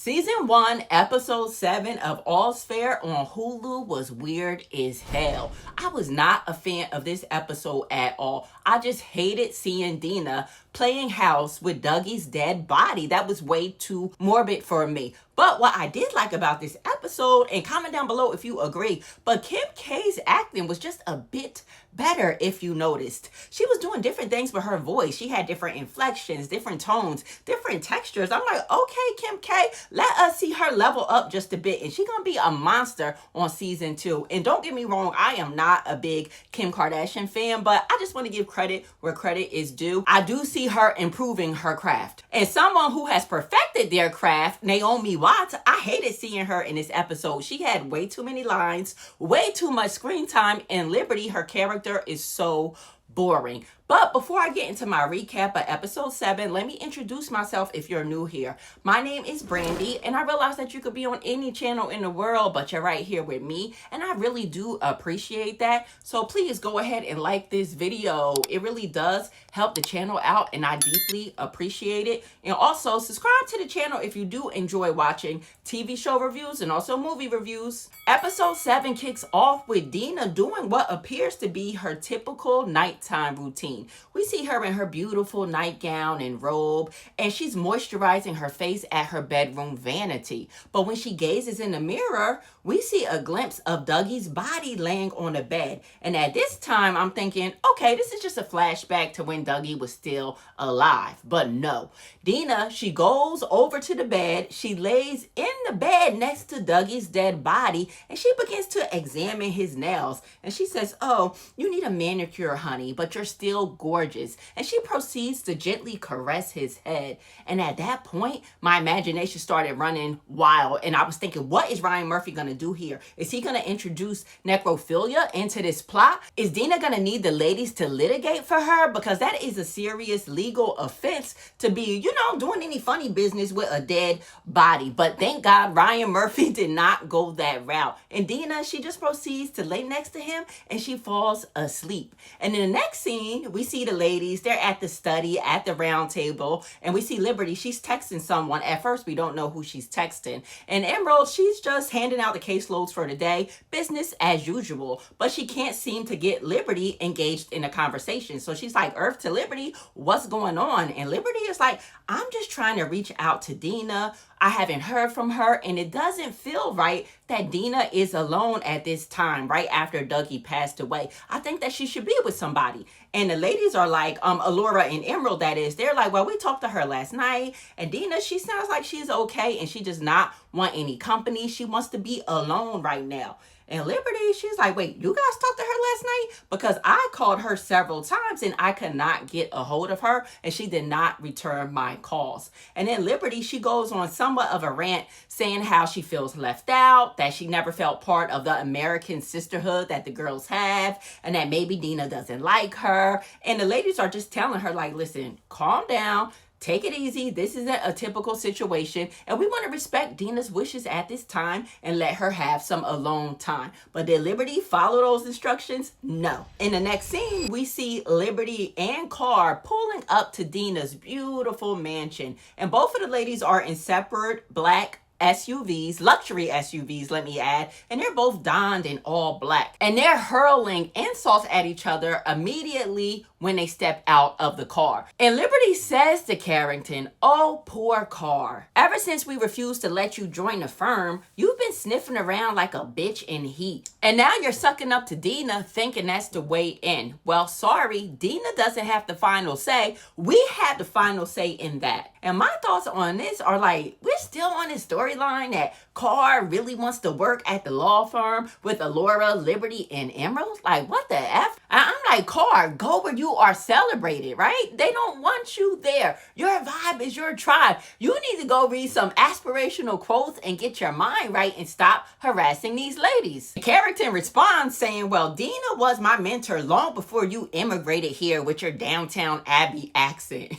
Season 1, Episode 7 of All's Fair on Hulu was weird as hell. I was not a fan of this episode at all. I just hated seeing Dena playing house with Dougie's dead body. That was way too morbid for me. But what I did like about this episode, and comment down below if you agree, but Kim K's acting was just a bit better if you noticed. She was doing different things with her voice. She had different inflections, different tones, different textures. I'm like, okay, Kim K, let us see her level up just a bit. And she's going to be a monster on season 2. And don't get me wrong, I am not a big Kim Kardashian fan, but I just want to give credit where credit is due. I do see her improving her craft. And someone who has perfected their craft, Naomi Watts, I hated seeing her in this episode. She had way too many lines, way too much screen time, and Liberty, her character, is so boring. But before I get into my recap of episode 7, let me introduce myself if you're new here. My name is Brandi, and I realize that you could be on any channel in the world, but you're right here with me, and I really do appreciate that. So please go ahead and like this video. It really does help the channel out, and I deeply appreciate it. And also subscribe to the channel if you do enjoy watching TV show reviews and also movie reviews. Episode 7 kicks off with Dena doing what appears to be her typical nighttime routine. We see her in her beautiful nightgown and robe, and she's moisturizing her face at her bedroom vanity. But when she gazes in the mirror, we see a glimpse of Dougie's body laying on the bed. And at this time, I'm thinking, okay, this is just a flashback to when Dougie was still alive. But no. Dena, she goes over to the bed. She lays in the bed next to Dougie's dead body, and she begins to examine his nails. And she says, oh, you need a manicure, honey, but you're still gorgeous. And she proceeds to gently caress his head. And at that point, my imagination started running wild. And I was thinking, what is Ryan Murphy going to do here? Is he going to introduce necrophilia into this plot? Is Dena going to need the ladies to litigate for her? Because that is a serious legal offense to be, doing any funny business with a dead body. But thank God Ryan Murphy did not go that route. And Dena, she just proceeds to lay next to him and she falls asleep. And in the next scene, we see the ladies. They're at the study, at the round table. And we see Liberty. She's texting someone. At first, we don't know who she's texting. And Emerald, she's just handing out the caseloads for the day. Business as usual. But she can't seem to get Liberty engaged in a conversation. So she's like, Earth to Liberty, what's going on? And Liberty is like, I'm just trying to reach out to Dena. I haven't heard from her, and it doesn't feel right that Dena is alone at this time, right after Dougie passed away. I think that she should be with somebody. And the ladies are like, Allora and Emerald, that is, they're like, well, we talked to her last night, and Dena, she sounds like she's okay, and she does not want any company. She wants to be alone right now. And Liberty, she's like, wait, you guys talked to her last night? Because I called her several times and I could not get a hold of her and she did not return my calls. And then Liberty, she goes on somewhat of a rant saying how she feels left out, that she never felt part of the American sisterhood that the girls have, and that maybe Dena doesn't like her. And the ladies are just telling her, like, listen, calm down. Take it easy. This isn't a typical situation. And we want to respect Dena's wishes at this time and let her have some alone time. But did Liberty follow those instructions? No. In the next scene, we see Liberty and Car pulling up to Dena's beautiful mansion. And both of the ladies are in separate black SUVs, luxury SUVs, let me add, and they're both donned in all black. And they're hurling insults at each other immediately when they step out of the car. And Liberty says to Carrington, oh, poor Car. Ever since we refused to let you join the firm, you've been sniffing around like a bitch in heat. And now you're sucking up to Dena thinking that's the way in. Well, sorry, Dena doesn't have the final say. We have the final say in that. And my thoughts on this are like, we're still on this storyline that Car really wants to work at the law firm with Allora, Liberty, and Emerald. Like, what the F? I'm like, Car, go where you are celebrated, right? They don't want you there. Your vibe is your tribe. You need to go read some aspirational quotes and get your mind right and stop harassing these ladies. Carrington responds saying, well, Dena was my mentor long before you immigrated here with your Downtown Abbey accent.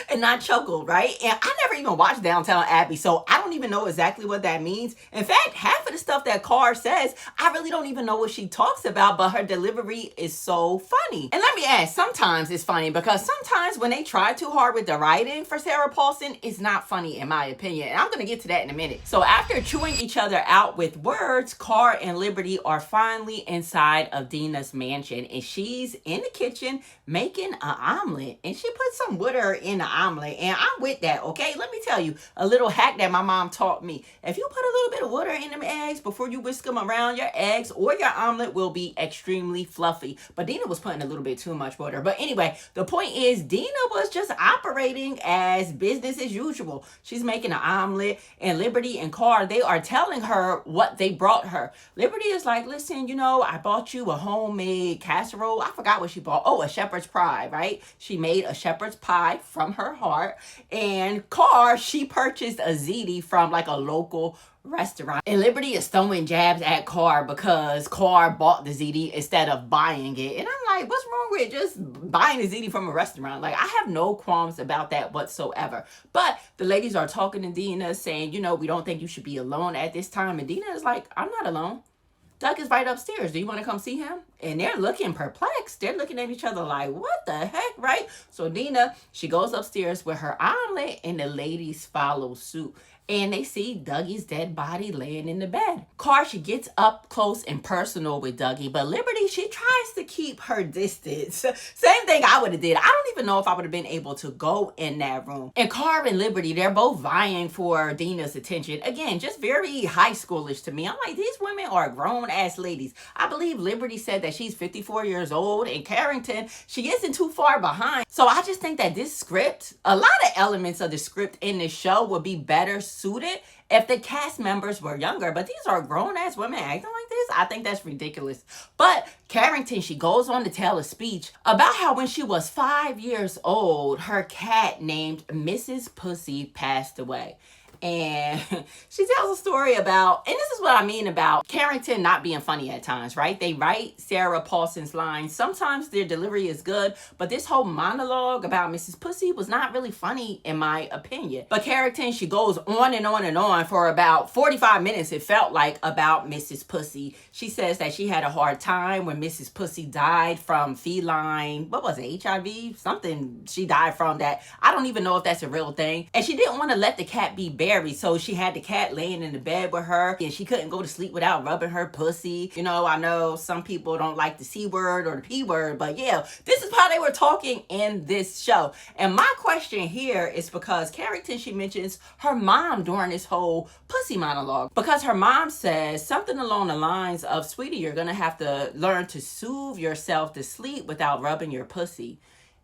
And I chuckled, right? And I never even watched Downtown Abbey, so I don't even know exactly what that means. In fact, half of the stuff that Car says, I really don't even know what she talks about, but her delivery is so funny. And let me ask, sometimes sometimes it's funny because sometimes when they try too hard with the writing for Sarah Paulson, it's not funny in my opinion. And I'm going to get to that in a minute. So after chewing each other out with words, Car and Liberty are finally inside of Dena's mansion. And she's in the kitchen making an omelet. And she put some water in the omelet. And I'm with that, okay? Let me tell you a little hack that my mom taught me. If you put a little bit of water in them eggs before you whisk them around, your eggs or your omelet will be extremely fluffy. But Dena was putting a little bit too much water. But anyway, the point is Dena was just operating as business as usual. She's making an omelet, and Liberty and Car, they are telling her what they brought her. Liberty is like, listen, you know, I bought you a homemade casserole. I forgot what she bought. Oh, a shepherd's pie, right? She made a shepherd's pie from her heart. And Car, she purchased a ziti from like a local restaurant. And Liberty is throwing jabs at Car because Car bought the ziti instead of buying it. And I'm like, what's wrong with just buying a ziti from a restaurant? Like, I have no qualms about that whatsoever. But the ladies are talking to Dena saying, you know, we don't think you should be alone at this time. And Dena is like, I'm not alone. Doug is right upstairs. Do you want to come see him? And they're looking perplexed. They're looking at each other like, what the heck, right? So Dena, she goes upstairs with her omelet, and the ladies follow suit. And they see Dougie's dead body laying in the bed. Car, she gets up close and personal with Dougie, but Liberty, she tries to keep her distance. Same thing I would have did. I don't even know if I would have been able to go in that room. And Car and Liberty, they're both vying for Dena's attention. Again, just very high schoolish to me. I'm like, these women are grown-ass ladies. I believe Liberty said that she's 54 years old, and Carrington, she isn't too far behind. So I just think that this script, a lot of elements of the script in this show would be better suited if the cast members were younger. But these are grown-ass women acting like this. I think that's ridiculous. But Carrington, she goes on to tell a speech about how when she was 5 years old, her cat named Mrs. Pussy passed away. And she tells a story about, and this is what I mean about Carrington not being funny at times, right? They write Sarah Paulson's lines. Sometimes their delivery is good, but this whole monologue about Mrs. Pussy was not really funny in my opinion. But Carrington, she goes on and on and on for about 45 minutes, it felt like, about Mrs. Pussy. She says that she had a hard time when Mrs. Pussy died from feline, what was it, HIV? Something she died from that. I don't even know if that's a real thing. And she didn't want to let the cat be buried. So she had the cat laying in the bed with her, and she couldn't go to sleep without rubbing her pussy. You know, I know some people don't like the C word or the P word, but yeah, this is how they were talking in this show. And my question here is because Carrington, she mentions her mom during this whole pussy monologue, because her mom says something along the lines of, sweetie, you're gonna have to learn to soothe yourself to sleep without rubbing your pussy.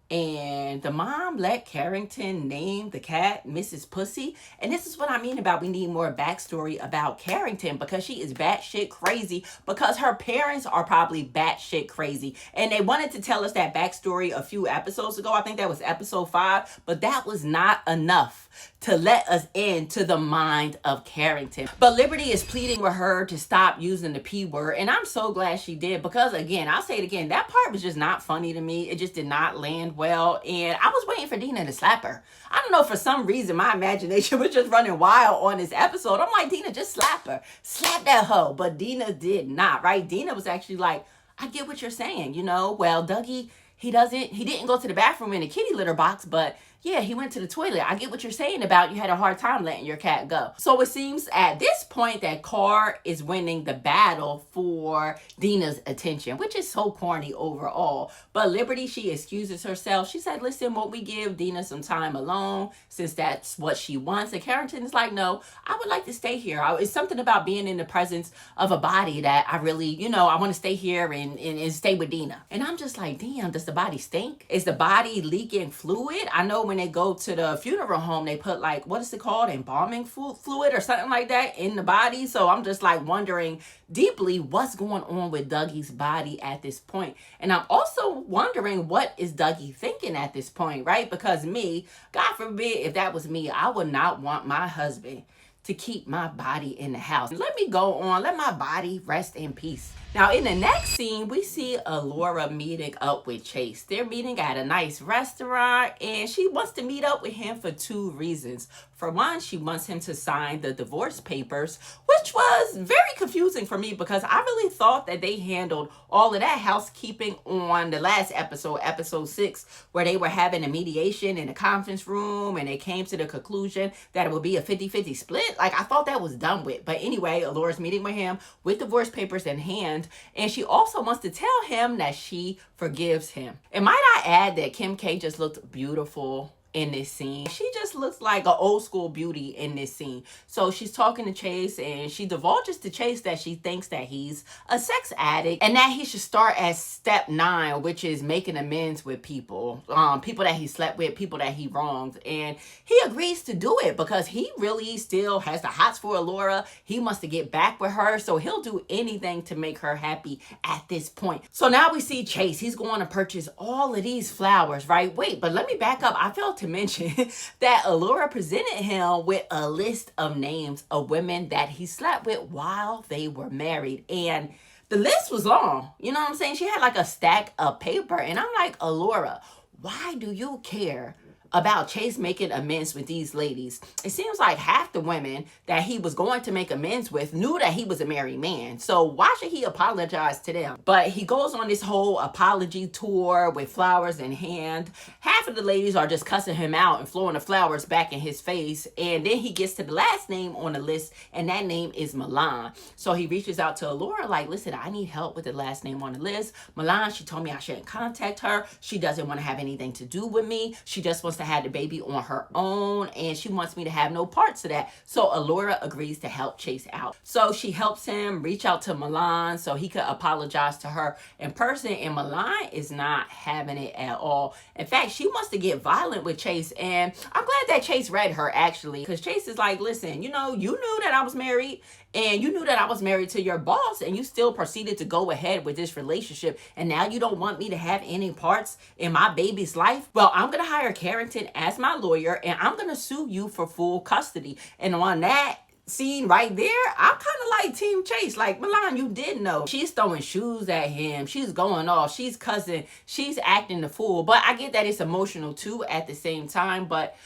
And the mom let Carrington name the cat Mrs. Pussy. And this is what I mean about we need more backstory about Carrington, because she is batshit crazy, because her parents are probably batshit crazy. And they wanted to tell us that backstory a few episodes ago. I think that was episode 5, but that was not enough to let us into the mind of Carrington. But Liberty is pleading with her to stop using the P word. And I'm so glad she did, because again, I'll say it again, that part was just not funny to me. It just did not land well. And I was waiting for Dena to slap her. I don't know, for some reason, my imagination was just running wild on this episode. I'm like, Dena, just slap her. Slap that hoe. But Dena did not, right? Dena was actually like, I get what you're saying. You know, well, Dougie, he didn't go to the bathroom in the kitty litter box, but yeah, he went to the toilet. I get what you're saying about you had a hard time letting your cat go. So it seems at this point that Car is winning the battle for Dena's attention, which is so corny overall. But Liberty, she excuses herself. She said, listen, won't we give Dena some time alone, since that's what she wants? And Carrington is like, no, I would like to stay here. It's something about being in the presence of a body that I really, you know, I want to stay here and stay with Dena. And I'm just like, damn, does the body stink? Is the body leaking fluid? I know when they go to the funeral home, they put like, what is it called? Embalming fluid or something like that in the body. So I'm just like wondering deeply what's going on with Dougie's body at this point. And I'm also wondering, what is Dougie thinking at this point, right? Because me, God forbid, if that was me, I would not want my husband to keep my body in the house. Let me go on. Let my body rest in peace. Now, in the next scene, we see Allora meeting up with Chase. They're meeting at a nice restaurant, and she wants to meet up with him for 2 reasons. For one, she wants him to sign the divorce papers, which which was very confusing for me because I really thought that they handled all of that housekeeping on the last episode, episode 6, where they were having a mediation in a conference room and they came to the conclusion that it would be a 50-50 split. Like, I thought that was done with. But anyway, Allora's meeting with him with divorce papers in hand, and she also wants to tell him that she forgives him. And might I add that Kim K just looked beautiful in this scene. She just looks like an old school beauty in this scene. So she's talking to Chase, and she divulges to Chase that she thinks that he's a sex addict and that he should start at step 9, which is making amends with people. People that he slept with, people that he wronged. And he agrees to do it because he really still has the hots for Allora. He wants to get back with her, so he'll do anything to make her happy at this point. So now we see Chase. He's going to purchase all of these flowers, right? Wait, but let me back up. I failed to mention that Allora presented him with a list of names of women that he slept with while they were married. And the list was long. You know what I'm saying? She had like a stack of paper. And I'm like, Allora, why do you care about Chase making amends with these ladies? It seems like half the women that he was going to make amends with knew that he was a married man. So why should he apologize to them? But he goes on this whole apology tour with flowers in hand. Half of the ladies are just cussing him out and throwing the flowers back in his face. And then he gets to the last name on the list, and that name is Milan. So he reaches out to Allora like, listen, I need help with the last name on the list. Milan, she told me I shouldn't contact her. She doesn't want to have anything to do with me. She just wants to have the baby on her own, and she wants me to have no parts of that. So Allora agrees to help Chase out. So she helps him reach out to Milan so he could apologize to her in person, and Milan is not having it at all. In fact, she wants to get violent with Chase, and I'm glad that Chase read her, actually, because Chase is like, listen, you know, you knew that I was married, and you knew that I was married to your boss, and you still proceeded to go ahead with this relationship, and now you don't want me to have any parts in my baby's life? Well, I'm going to hire Carrington as my lawyer, and I'm going to sue you for full custody. And on that scene right there, I'm kind of like Team Chase. Like, Milan, you did know. She's throwing shoes at him. She's going off. She's cussing. She's acting the fool. But I get that it's emotional, too, at the same time. But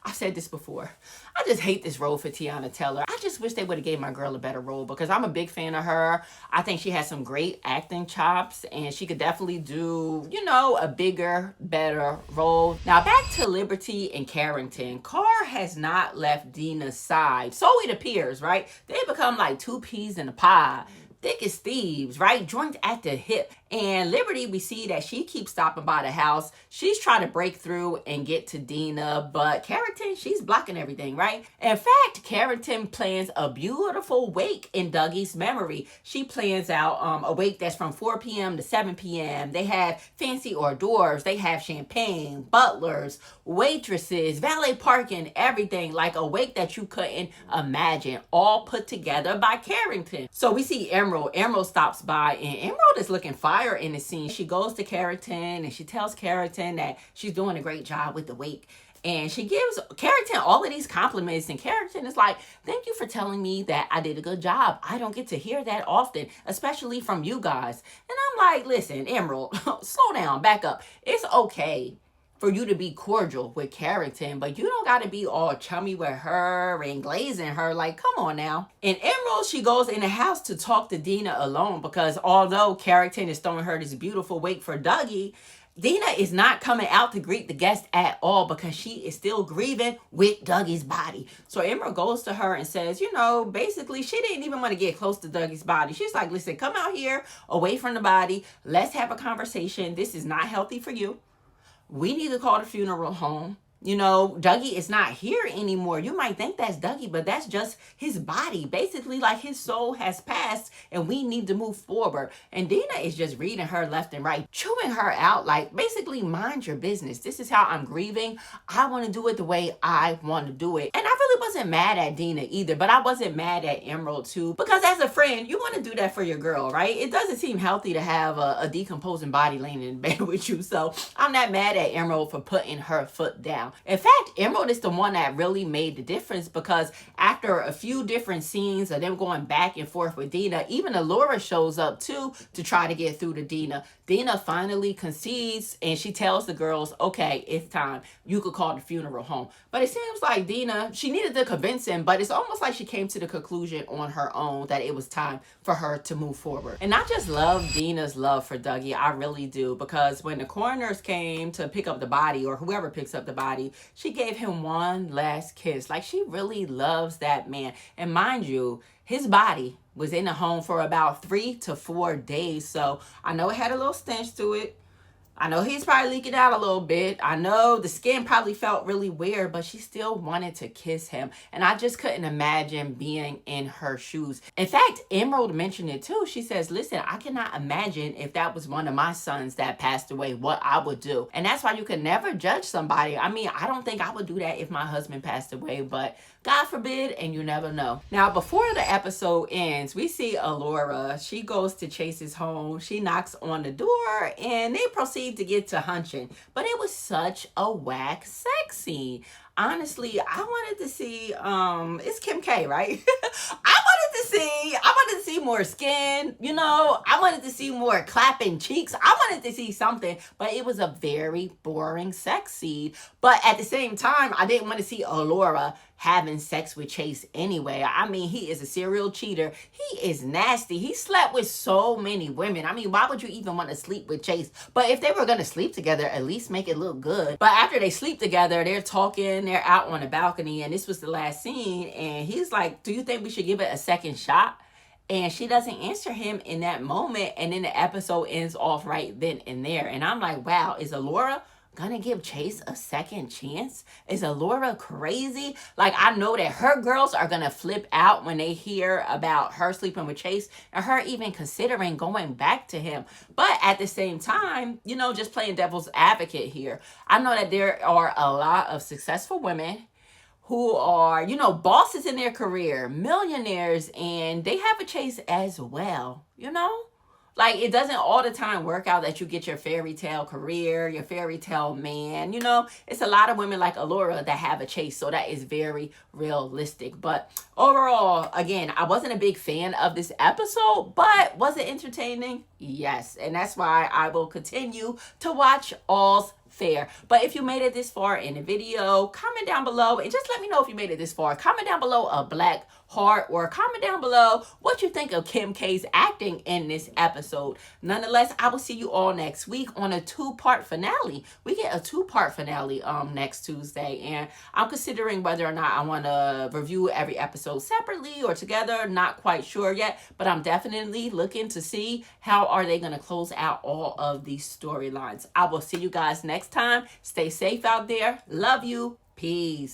I've said this before. I just hate this role for Teyana Taylor. I just wish they would have gave my girl a better role because I'm a big fan of her. I think she has some great acting chops and she could definitely do, you know, a bigger, better role. Now back to Liberty and Carrington. Carr has not left Dena's side. So it appears, right? They become like two peas in a pod. Thick as thieves, right? Joined at the hip. And Liberty, we see that she keeps stopping by the house. She's trying to break through and get to Dena, but Carrington, she's blocking everything, right? In fact, Carrington plans a beautiful wake in Dougie's memory. She plans out a wake that's from 4 p.m. to 7 p.m. They have fancy hors d'oeuvres. They have champagne, butlers, waitresses, valet parking, everything. Like a wake that you couldn't imagine, all put together by Carrington. So we see Emerald. Emerald stops by, and Emerald is looking fire in the scene. She goes to Carrington and she tells Carrington that she's doing a great job with the wake. And she gives Carrington all of these compliments, and Carrington is like, thank you for telling me that I did a good job. I don't get to hear that often, especially from you guys. And I'm like, listen, Emerald, slow down, back up. It's okay for you to be cordial with Carrington, but you don't got to be all chummy with her and glazing her. Like, come on now. And Emerald, she goes in the house to talk to Dena alone because although Carrington is throwing her this beautiful wake for Dougie, Dena is not coming out to greet the guest at all because she is still grieving with Dougie's body. So Emerald goes to her and says, you know, basically she didn't even want to get close to Dougie's body. She's like, listen, come out here away from the body. Let's have a conversation. This is not healthy for you. We need to call the funeral home. You know, Dougie is not here anymore. You might think that's Dougie, but that's just his body. Basically, like his soul has passed and we need to move forward. And Dena is just reading her left and right, chewing her out like, basically, mind your business. This is how I'm grieving. I want to do it the way I want to do it. And I really wasn't mad at Dena either, but I wasn't mad at Emerald too. Because as a friend, you want to do that for your girl, right? It doesn't seem healthy to have a decomposing body laying in bed with you. So I'm not mad at Emerald for putting her foot down. In fact, Emerald is the one that really made the difference, because after a few different scenes of them going back and forth with Dena, even Allora shows up too to try to get through to Dena. Dena finally concedes and she tells the girls, okay, it's time. You could call the funeral home. But it seems like Dena, she needed to convince him, but it's almost like she came to the conclusion on her own that it was time for her to move forward. And I just love Dena's love for Dougie. I really do, because when the coroners came to pick up the body, or whoever picks up the body, she gave him one last kiss. Like, she really loves that man. And mind you, his body was in the home for about 3 to 4 days. So I know it had a little stench to it. I know he's probably leaking out a little bit. I know the skin probably felt really weird, but she still wanted to kiss him. And I just couldn't imagine being in her shoes. In fact, Emerald mentioned it too. She says, listen, I cannot imagine if that was one of my sons that passed away, what I would do. And that's why you can never judge somebody. I mean, I don't think I would do that if my husband passed away, but God forbid, and you never know. Now, before the episode ends, we see Allora. She goes to Chase's home. She knocks on the door and they proceed to get to hunching. But it was such a whack sex scene. Honestly, I wanted to see, it's Kim K, right? I wanted to see more skin, you know, I wanted to see more clapping cheeks. I wanted to see something, but it was a very boring sex scene. But at the same time, I didn't want to see Allora having sex with Chase anyway. I mean, he is a serial cheater. He is nasty. He slept with so many women. I mean, why would you even want to sleep with Chase? But if they were going to sleep together, at least make it look good. But after they sleep together, they're talking, they're out on the balcony, and this was the last scene, and he's like, do you think we should give it a second shot? And she doesn't answer him in that moment, and then the episode ends off right then and there. And I'm like, wow, is Allora gonna give Chase a second chance? Is Allora crazy? Like, I know that her girls are gonna flip out when they hear about her sleeping with Chase and her even considering going back to him. But at the same time, you know, just playing devil's advocate here, I know that there are a lot of successful women who are, you know, bosses in their career, millionaires, and they have a Chase as well, you know? Like, it doesn't all the time work out that you get your fairy tale career, your fairy tale man, you know? It's a lot of women like Allora that have a Chase, so that is very realistic. But overall, again, I wasn't a big fan of this episode, but was it entertaining? Yes, and that's why I will continue to watch All's Fair. But if you made it this far in the video, comment down below and just let me know if you made it this far. Comment down below a black heart, or comment down below what you think of Kim K's acting in this episode. Nonetheless, I will see you all next week on a 2-part finale. We get a 2-part finale next Tuesday, and I'm considering whether or not I want to review every episode separately or together. Not quite sure yet, but I'm definitely looking to see how are they going to close out all of these storylines. I will see you guys next time. Stay safe out there. Love you. Peace.